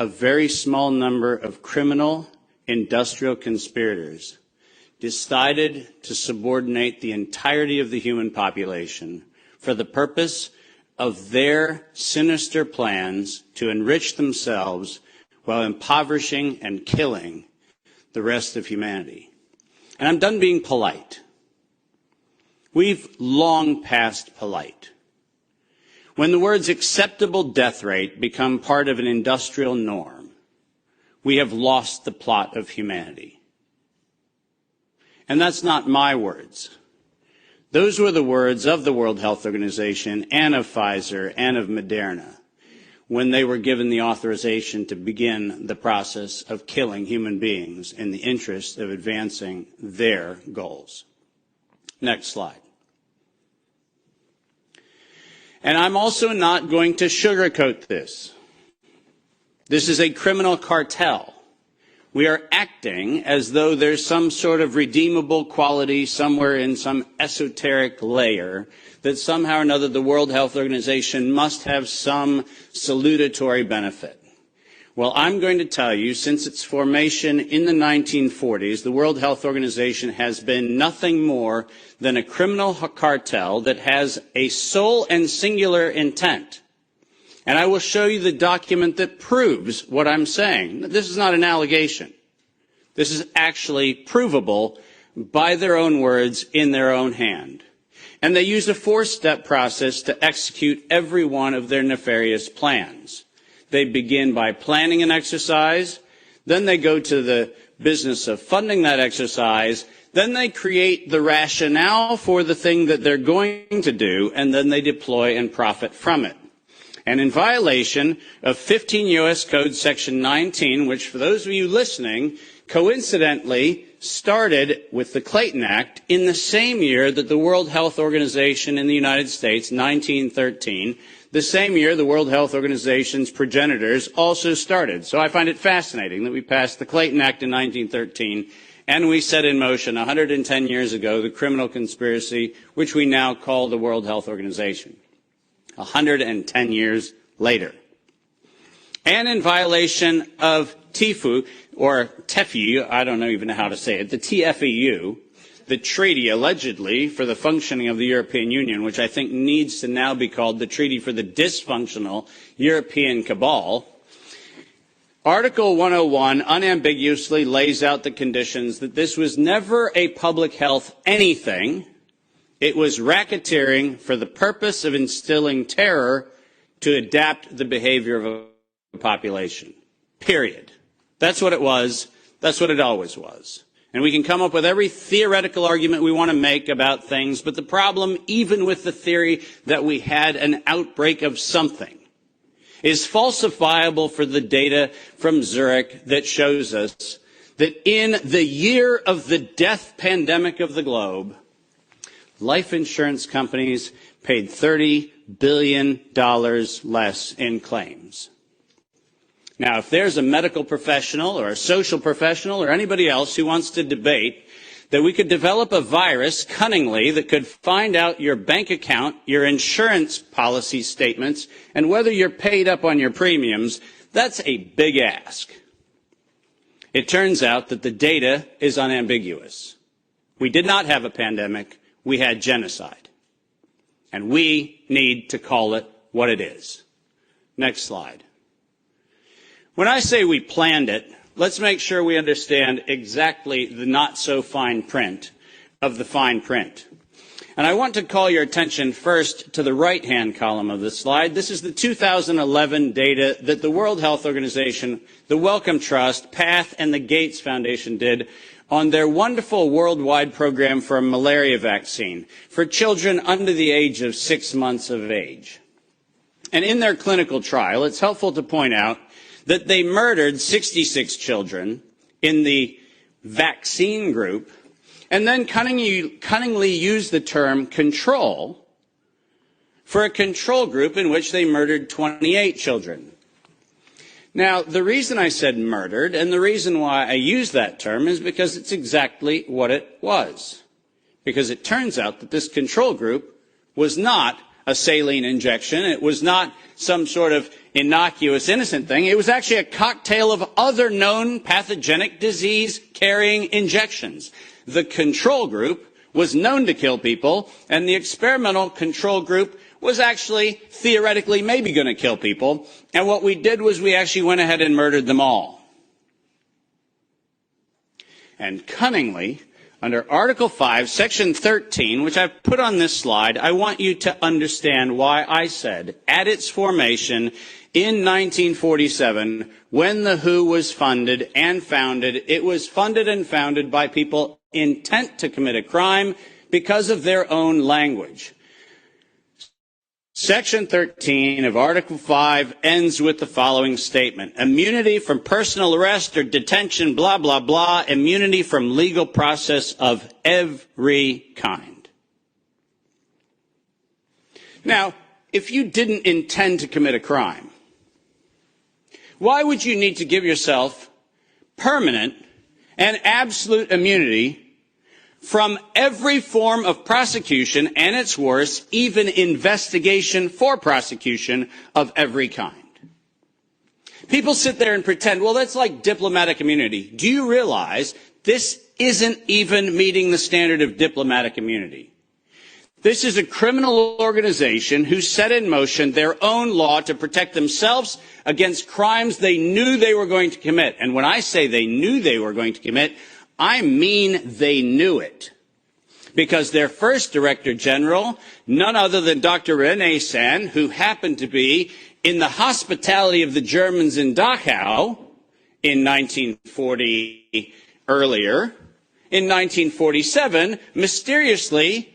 a very small number of criminal industrial conspirators decided to subordinate the entirety of the human population for the purpose of their sinister plans to enrich themselves while impoverishing and killing the rest of humanity. And I'm done being polite. We've long passed polite. When the words acceptable death rate become part of an industrial norm, we have lost the plot of humanity. And that's not my words. Those were the words of the World Health Organization and of Pfizer and of Moderna when they were given the authorization to begin the process of killing human beings in the interest of advancing their goals. Next slide. And I'm also not going to sugarcoat this. This is a criminal cartel. We are acting as though there's some sort of redeemable quality somewhere in some esoteric layer that somehow or another the World Health Organization must have some salutatory benefit. Well, I'm going to tell you, since its formation in the 1940s, the World Health Organization has been nothing more than a criminal cartel that has a sole and singular intent. And I will show you the document that proves what I'm saying. This is not an allegation. This is actually provable by their own words in their own hand. And they use a four-step process to execute every one of their nefarious plans. They begin by planning an exercise, then they go to the business of funding that exercise, then they create the rationale for the thing that they're going to do, and then they deploy and profit from it. And in violation of 15 U.S. Code Section 19, which for those of you listening, coincidentally started with the Clayton Act in the same year that the World Health Organization in the United States, 1913, the same year the World Health Organization's progenitors also started. So I find it fascinating that we passed the Clayton Act in 1913 and we set in motion 110 years ago the criminal conspiracy which we now call the World Health Organization. 110 years later. And in violation of TIFU, or TEFU, I don't even know how to say it, the TFEU, the treaty allegedly for the functioning of the European Union, which I think needs to now be called the Treaty for the Dysfunctional European Cabal, Article 101 unambiguously lays out the conditions that this was never a public health anything. It was racketeering for the purpose of instilling terror to adapt the behavior of a population. Period. That's what it was. That's what it always was. And we can come up with every theoretical argument we want to make about things, but the problem, even with the theory that we had an outbreak of something, is falsifiable for the data from Zurich that shows us that in the year of the death pandemic of the globe, life insurance companies paid $30 billion less in claims. Now, if there's a medical professional or a social professional or anybody else who wants to debate that we could develop a virus cunningly that could find out your bank account, your insurance policy statements, and whether you're paid up on your premiums, that's a big ask. It turns out that the data is unambiguous. We did not have a pandemic. We had genocide. And we need to call it what it is. Next slide. When I say we planned it, let's make sure we understand exactly the not-so-fine print of the fine print. And I want to call your attention first to the right-hand column of this slide. This is the 2011 data that the World Health Organization, the Wellcome Trust, PATH, and the Gates Foundation did on their wonderful worldwide program for a malaria vaccine for children under the age of 6 months of age. And in their clinical trial, it's helpful to point out that they murdered 66 children in the vaccine group and then cunningly used the term control for a control group in which they murdered 28 children. Now, the reason I said murdered and the reason why I use that term is because it's exactly what it was. Because it turns out that this control group was not a saline injection. It was not some sort of innocuous, innocent thing. It was actually a cocktail of other known pathogenic disease-carrying injections. The control group was known to kill people, and the experimental control group was actually theoretically maybe going to kill people. And what we did was we actually went ahead and murdered them all. And cunningly, under Article 5, Section 13, which I've put on this slide, I want you to understand why I said, at its formation in 1947, when the WHO was funded and founded, it was funded and founded by people intent to commit a crime because of their own language. Section 13 of Article 5 ends with the following statement. Immunity from personal arrest or detention, blah, blah, blah. Immunity from legal process of every kind. Now, if you didn't intend to commit a crime, why would you need to give yourself permanent and absolute immunity from every form of prosecution, and it's worse, even investigation for prosecution of every kind? People sit there and pretend, well, that's like diplomatic immunity. Do you realize this isn't even meeting the standard of diplomatic immunity? This is a criminal organization who set in motion their own law to protect themselves against crimes they knew they were going to commit. And when I say they knew they were going to commit, I mean they knew it. Because their first Director General, none other than Dr. René Sand, who happened to be in the hospitality of the Germans in Dachau in 1940 earlier, in 1947, mysteriously,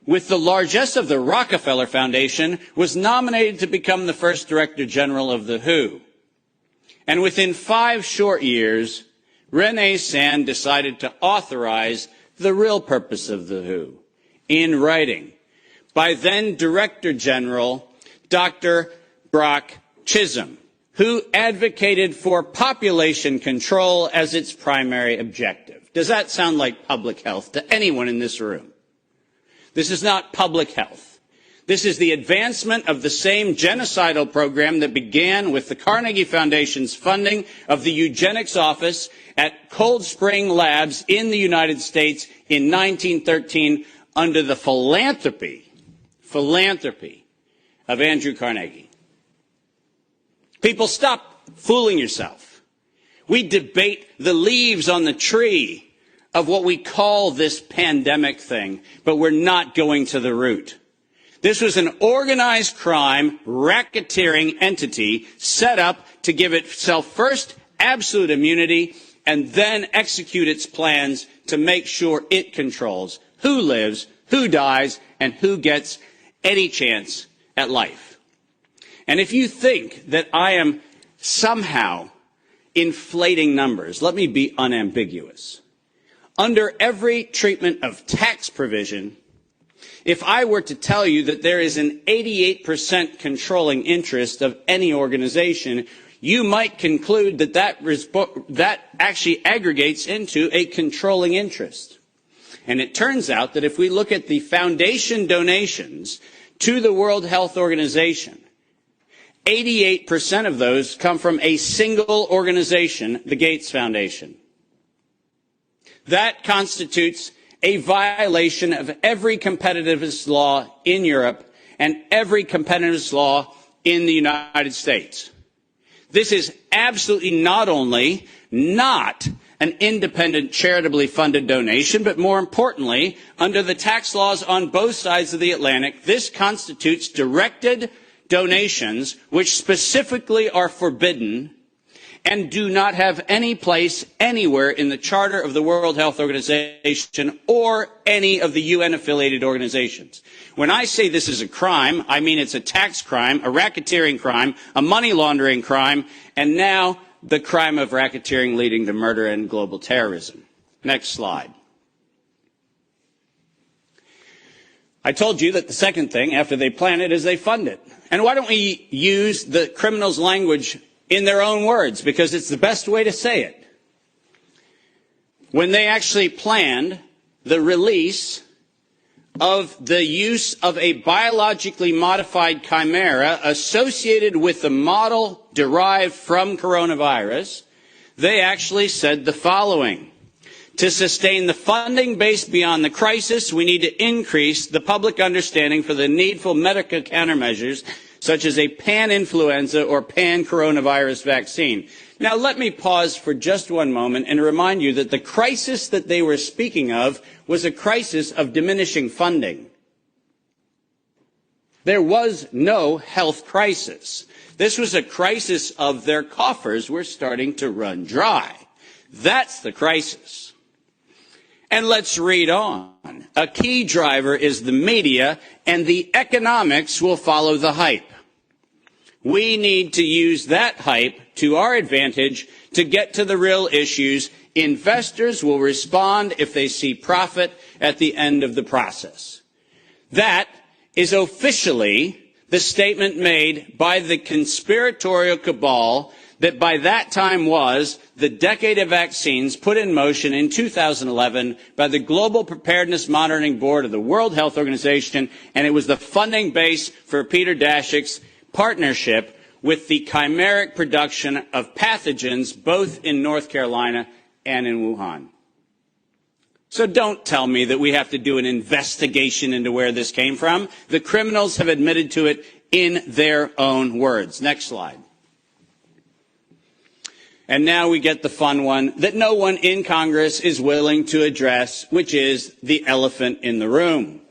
with the largesse of the Rockefeller Foundation, was nominated to become the first Director General of the WHO. And within 5 short years, René Sand decided to authorize the real purpose of the WHO in writing by then Director General Dr. Brock Chisholm, who advocated for population control as its primary objective. Does that sound like public health to anyone in this room? This is not public health. This is the advancement of the same genocidal program that began with the Carnegie Foundation's funding of the eugenics office at Cold Spring Labs in the United States in 1913 under the philanthropy of Andrew Carnegie. People, stop fooling yourself. We debate the leaves on the tree of what we call this pandemic thing, but we're not going to the root. This was an organized crime, racketeering entity set up to give itself first absolute immunity and then execute its plans to make sure it controls who lives, who dies, and who gets any chance at life. And if you think that I am somehow inflating numbers, let me be unambiguous. Under every treatment of tax provision, if I were to tell you that there is an 88% controlling interest of any organization, you might conclude that that actually aggregates into a controlling interest. And it turns out that if we look at the foundation donations to the World Health Organization, 88% of those come from a single organization, the Gates Foundation. That constitutes a violation of every competitiveness law in Europe and every competitiveness law in the United States. This is absolutely not only not an independent, charitably funded donation, but more importantly, under the tax laws on both sides of the Atlantic, this constitutes directed donations which specifically are forbidden and do not have any place anywhere in the Charter of the World Health Organization or any of the UN-affiliated organizations. When I say this is a crime, I mean it's a tax crime, a racketeering crime, a money laundering crime, and now the crime of racketeering leading to murder and global terrorism. Next slide. I told you that the second thing after they plan it is they fund it. And why don't we use the criminals' language in their own words, because it's the best way to say it. When they actually planned the release of the use of a biologically modified chimera associated with the model derived from coronavirus, they actually said the following: to sustain the funding base beyond the crisis, we need to increase the public understanding for the needful medical countermeasures, such as a pan-influenza or pan-coronavirus vaccine. Now, let me pause for just one moment and remind you that the crisis that they were speaking of was a crisis of diminishing funding. There was no health crisis. This was a crisis of their coffers were starting to run dry. That's the crisis. And let's read on. A key driver is the media, and the economics will follow the hype. We need to use that hype to our advantage to get to the real issues. Investors will respond if they see profit at the end of the process. That is officially the statement made by the conspiratorial cabal that by that time was the decade of vaccines put in motion in 2011 by the Global Preparedness Monitoring Board of the World Health Organization, and it was the funding base for Peter Daszak's partnership with the chimeric production of pathogens both in North Carolina and in Wuhan. So don't tell me that we have to do an investigation into where this came from. The criminals have admitted to it in their own words. Next slide. And now we get the fun one that no one in Congress is willing to address, which is the elephant in the room.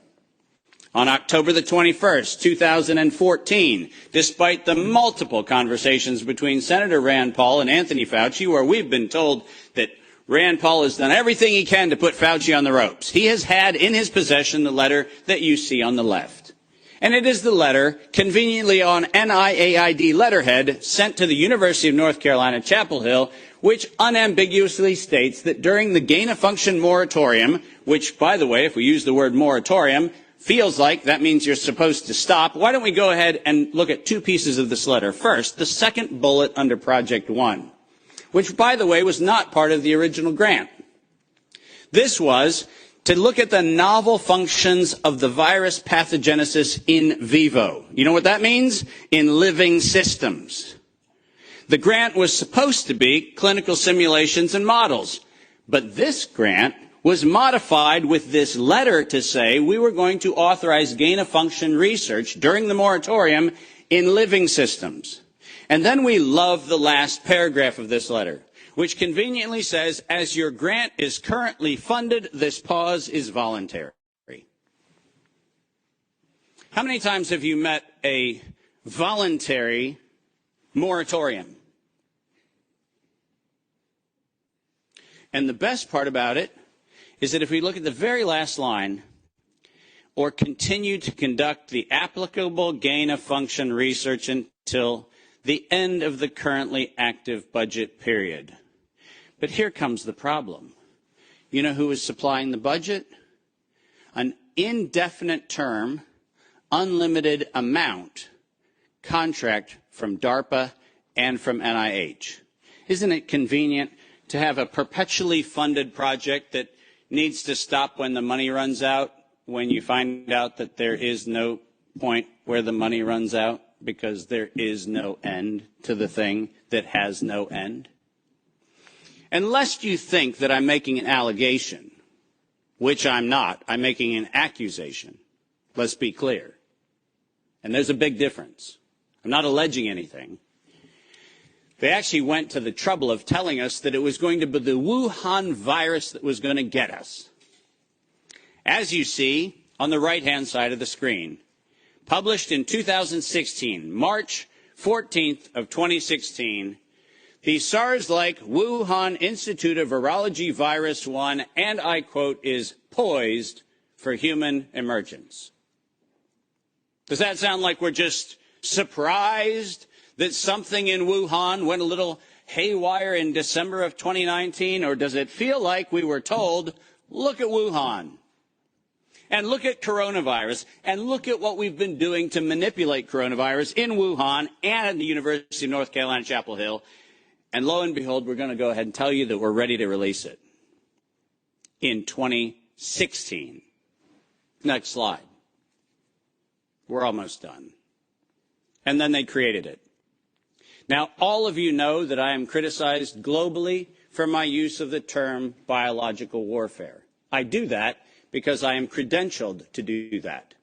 On October the 21st, 2014, despite the multiple conversations between Senator Rand Paul and Anthony Fauci, where we've been told that Rand Paul has done everything he can to put Fauci on the ropes, he has had in his possession the letter that you see on the left. And it is the letter, conveniently on NIAID letterhead, sent to the University of North Carolina, Chapel Hill, which unambiguously states that during the gain-of-function moratorium, which, by the way, if we use the word moratorium, feels like that means you're supposed to stop. Why don't we go ahead and look at two pieces of this letter. First, the second bullet under Project 1, which, by the way, was not part of the original grant. This was to look at the novel functions of the virus pathogenesis in vivo. You know what that means? In living systems. The grant was supposed to be clinical simulations and models, but this grant was modified with this letter to say we were going to authorize gain-of-function research during the moratorium in living systems. And then we love the last paragraph of this letter, which conveniently says, as your grant is currently funded, this pause is voluntary. How many times have you met a voluntary moratorium? And the best part about it is that if we look at the very last line, or continue to conduct the applicable gain-of-function research until the end of the currently active budget period. But here comes the problem. You know who is supplying the budget? An indefinite term, unlimited amount contract from DARPA and from NIH. Isn't it convenient to have a perpetually funded project that needs to stop when the money runs out, when you find out that there is no point where the money runs out because there is no end to the thing that has no end? And lest you think that I'm making an allegation, which I'm not, I'm making an accusation. Let's be clear. And there's a big difference. I'm not alleging anything. They actually went to the trouble of telling us that it was going to be the Wuhan virus that was going to get us. As you see on the right-hand side of the screen, published in 2016, March 14th of 2016, the SARS-like Wuhan Institute of Virology Virus 1, and I quote, is poised for human emergence. Does that sound like we're just surprised that something in Wuhan went a little haywire in December of 2019? Or does it feel like we were told, look at Wuhan, and look at coronavirus, and look at what we've been doing to manipulate coronavirus in Wuhan and at the University of North Carolina, Chapel Hill, and lo and behold, we're going to go ahead and tell you that we're ready to release it in 2016. Next slide. We're almost done. And then they created it. Now, all of you know that I am criticized globally for my use of the term biological warfare. I do that because I am credentialed to do that.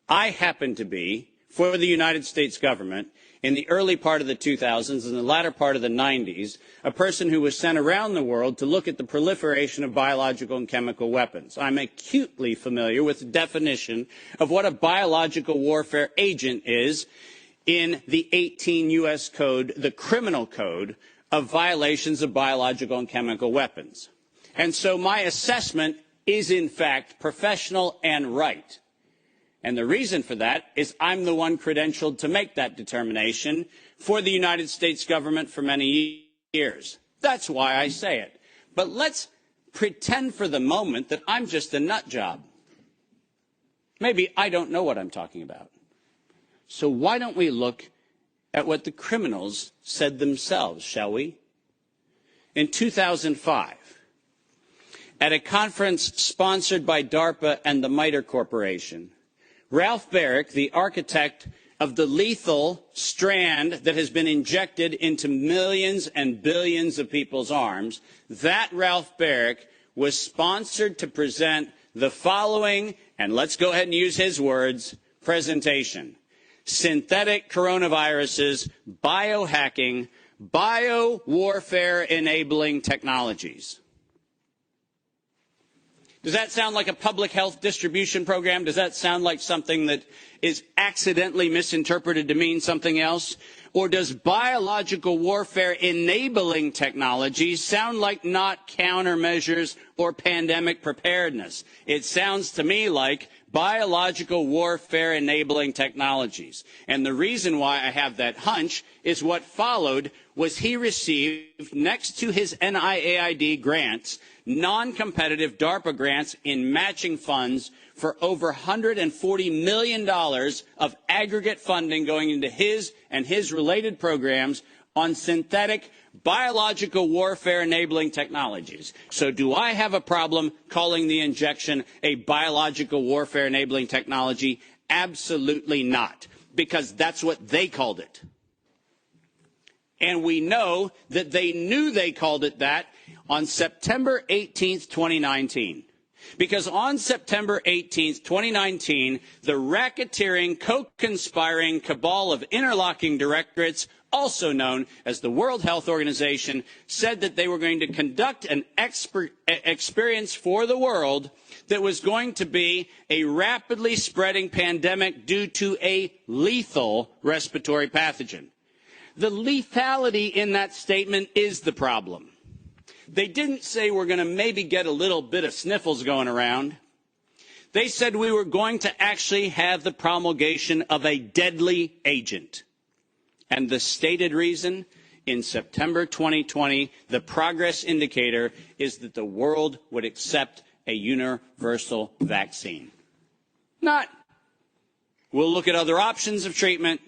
I happen to be, for the United States government, in the early part of the 2000s and the latter part of the 90s, a person who was sent around the world to look at the proliferation of biological and chemical weapons. I'm acutely familiar with the definition of what a biological warfare agent is in the 18 U.S. Code, the criminal code of violations of biological and chemical weapons. And so my assessment is, in fact, professional and right. And the reason for that is I'm the one credentialed to make that determination for the United States government for many years. That's why I say it. But let's pretend for the moment that I'm just a nut job. Maybe I don't know what I'm talking about. So why don't we look at what the criminals said themselves, shall we? In 2005, at a conference sponsored by DARPA and the MITRE Corporation, Ralph Barrick, the architect of the lethal strand that has been injected into millions and billions of people's arms, that Ralph Barrick was sponsored to present the following, and let's go ahead and use his words, presentation: synthetic coronaviruses, biohacking, bio-warfare enabling technologies. Does that sound like a public health distribution program? Does that sound like something that is accidentally misinterpreted to mean something else? Or does biological warfare enabling technologies sound like not countermeasures or pandemic preparedness? It sounds to me like biological warfare enabling technologies. And the reason why I have that hunch is what followed was he received, next to his NIAID grants, non-competitive DARPA grants in matching funds for over $140 million of aggregate funding going into his and his related programs on synthetic biological warfare enabling technologies. So do I have a problem calling the injection a biological warfare enabling technology? Absolutely not, because that's what they called it. And we know that they knew they called it that on September 18th, 2019. Because on September 18th, 2019, the racketeering, co-conspiring cabal of interlocking directorates, also known as the World Health Organization, said that they were going to conduct an experience for the world that was going to be a rapidly spreading pandemic due to a lethal respiratory pathogen. The lethality in that statement is the problem. They didn't say we're going to maybe get a little bit of sniffles going around. They said we were going to actually have the promulgation of a deadly agent. And the stated reason, in September 2020, the progress indicator is that the world would accept a universal vaccine. Not, we'll look at other options of treatment.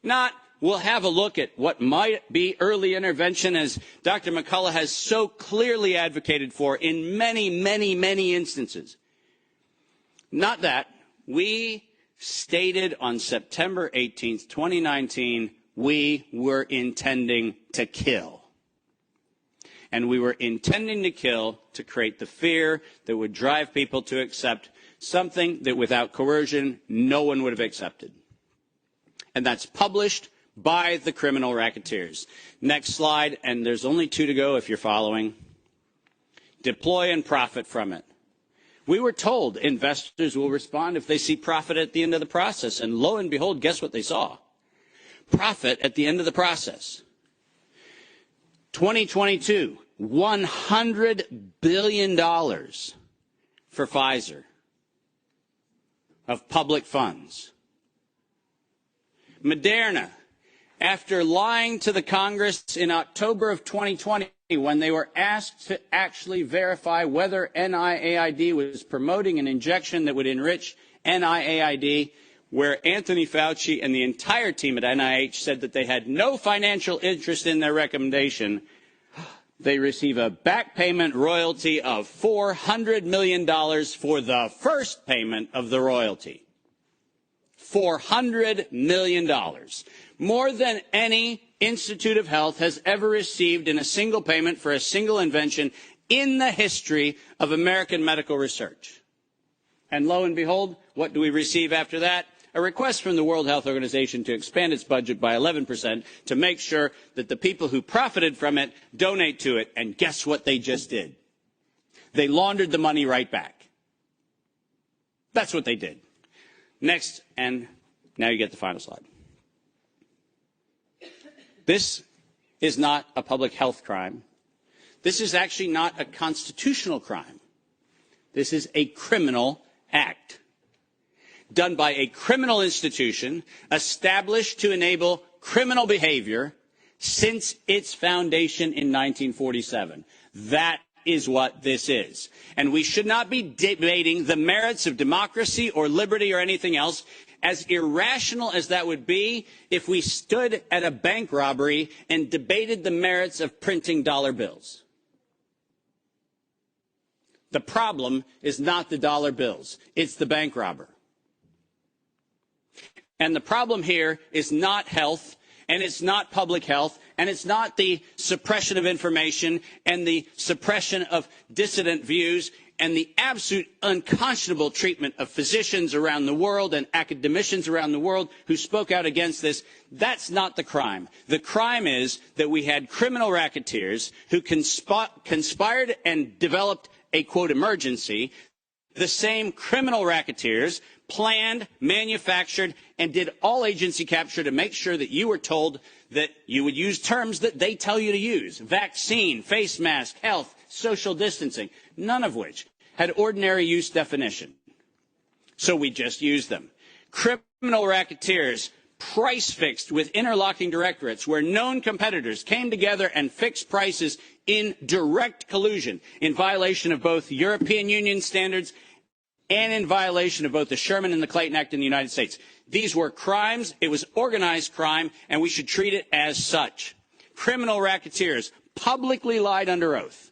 Not, we'll have a look at what might be early intervention, as Dr. McCullough has so clearly advocated for in many, many, many instances. Not that. We stated on September 18th, 2019, we were intending to kill. And we were intending to kill to create the fear that would drive people to accept something that without coercion, no one would have accepted. And that's published by the criminal racketeers. Next slide, and there's only 2 to go if you're following. Deploy and profit from it. We were told investors will respond if they see profit at the end of the process, and lo and behold, guess what they saw? Profit at the end of the process. 2022, $100 billion for Pfizer of public funds. Moderna, after lying to the Congress in October of 2020 when they were asked to actually verify whether NIAID was promoting an injection that would enrich NIAID, where Anthony Fauci and the entire team at NIH said that they had no financial interest in their recommendation, They receive a back payment royalty of $400 million for the first payment of the royalty. $400 million. More than any Institute of Health has ever received in a single payment for a single invention in the history of American medical research. And lo and behold, what do we receive after that? A request from the World Health Organization to expand its budget by 11% to make sure that the people who profited from it donate to it. And guess what they just did? They laundered the money right back. That's what they did. Next, and now you get the final slide. This is not a public health crime. This is actually not a constitutional crime. This is a criminal act done by a criminal institution established to enable criminal behavior since its foundation in 1947. That is what this is. And we should not be debating the merits of democracy or liberty or anything else, as irrational as that would be if we stood at a bank robbery and debated the merits of printing dollar bills. The problem is not the dollar bills, it's the bank robber. And the problem here is not health, and it's not public health, and it's not the suppression of information and the suppression of dissident views and the absolute unconscionable treatment of physicians around the world and academicians around the world who spoke out against this. That's not the crime. The crime is that we had criminal racketeers who conspired and developed a, quote, emergency. The same criminal racketeers planned, manufactured, and did all agency capture to make sure that you were told that you would use terms that they tell you to use. Vaccine, face mask, health, social distancing, none of which had ordinary use definition. So we just used them. Criminal racketeers price fixed with interlocking directorates where known competitors came together and fixed prices in direct collusion in violation of both European Union standards and in violation of both the Sherman and the Clayton Act in the United States. These were crimes. It was organized crime, and we should treat it as such. Criminal racketeers publicly lied under oath.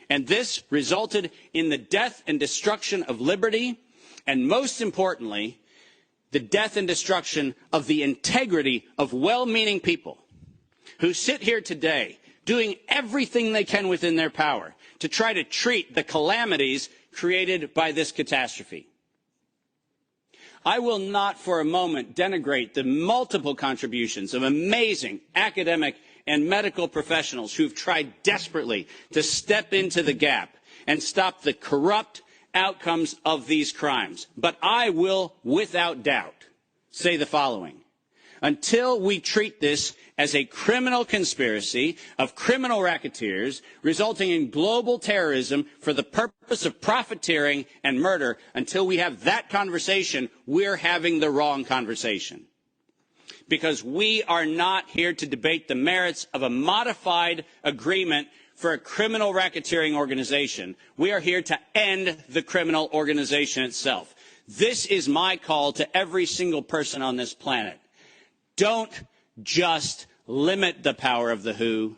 And this resulted in the death and destruction of liberty, and most importantly, the death and destruction of the integrity of well-meaning people who sit here today doing everything they can within their power to try to treat the calamities created by this catastrophe. I will not for a moment denigrate the multiple contributions of amazing academic and medical professionals who've tried desperately to step into the gap and stop the corrupt outcomes of these crimes. But I will, without doubt, say the following. Until we treat this as a criminal conspiracy of criminal racketeers resulting in global terrorism for the purpose of profiteering and murder, until we have that conversation, we're having the wrong conversation. Because we are not here to debate the merits of a modified agreement for a criminal racketeering organization. We are here to end the criminal organization itself. This is my call to every single person on this planet. Don't just limit the power of the WHO.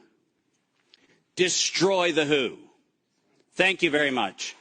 Destroy the WHO. Thank you very much.